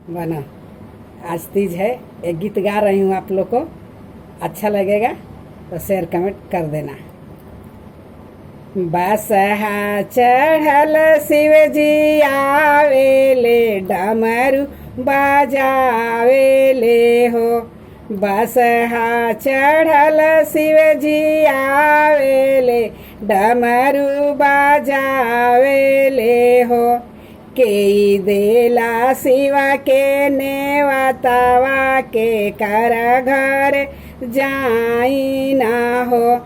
बनो। आज तीज है, एक गीत गा रही हूँ, आप लोग को अच्छा लगेगा तो शेयर कमेंट कर देना। बसहा चढ़ल शिव जी आवेले, डमरू बजावेले हो। बसहा चढ़ल शिव जी आवेले, डमरू बजावेले हो। केई देला शिवा के नेवतवा, के कर घर जाई ना हो।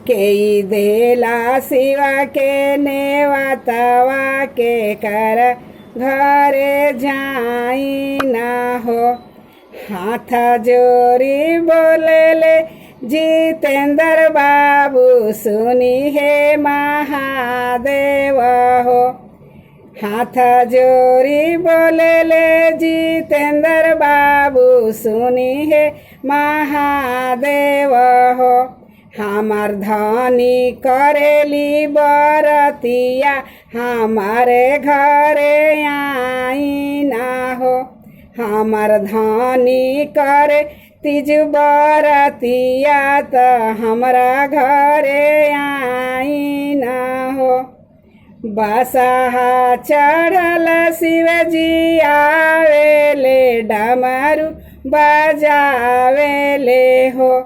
केई देला शिवा के नेवतवा, के कर घरे जाई ना हो। हाथ जोरी बोलेले जितेंद्र बाबू, सुनी हे महादेव हो। हाथ जोरी बोलेले जितेंद्र बाबू, सुनी हे महादेव हो। हमार धनी करेली बरतिया, हमारे घरे आई ना हो। हमार धनी करे तीज बरतिया, त हमरा घरे आई ना हो। बसहा चढ़ल शिव जी आवेले, डमरू बजावेले हो।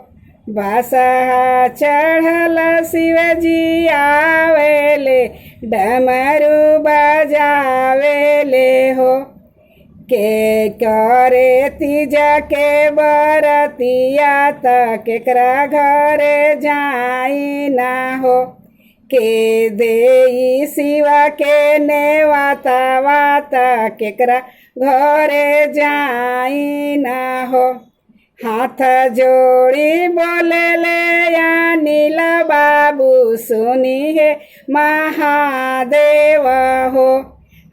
बसहा चढ़ल शिव जी आवेले, डमरू बजावेले हो। के करे तीज के बरतिया, त केकरा घरे जाई ना हो। के देई शिवा के नेवतवा, त केकरा घरे जाई ना हो। हाथ जोड़ी बोलेले अनिल बाबू, सुनी हे महादेव हो।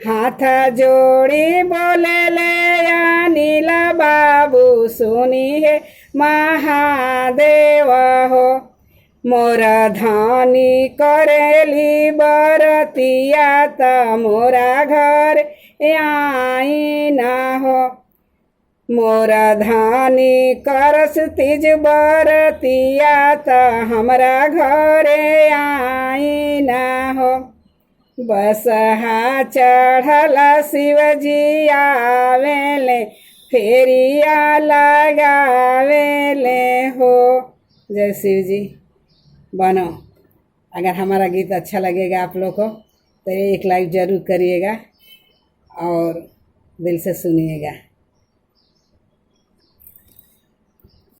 हाथ जोड़ी बोलेले अनिल बाबू, सुनी हे महादेव हो। मोरा धनी करेली बरतिया, त मोरा घर आई ना हो। मोरा धनी करस तीज बरतिया, त हमरा घरे आई ना हो। बसहा चढ़ल शिव जी आवेले, फेरिया लगावेले हो। जय शिव जी। बनो। अगर हमारा गीत अच्छा लगेगा आप लोग को तो एक लाइक ज़रूर करिएगा और दिल से सुनिएगा।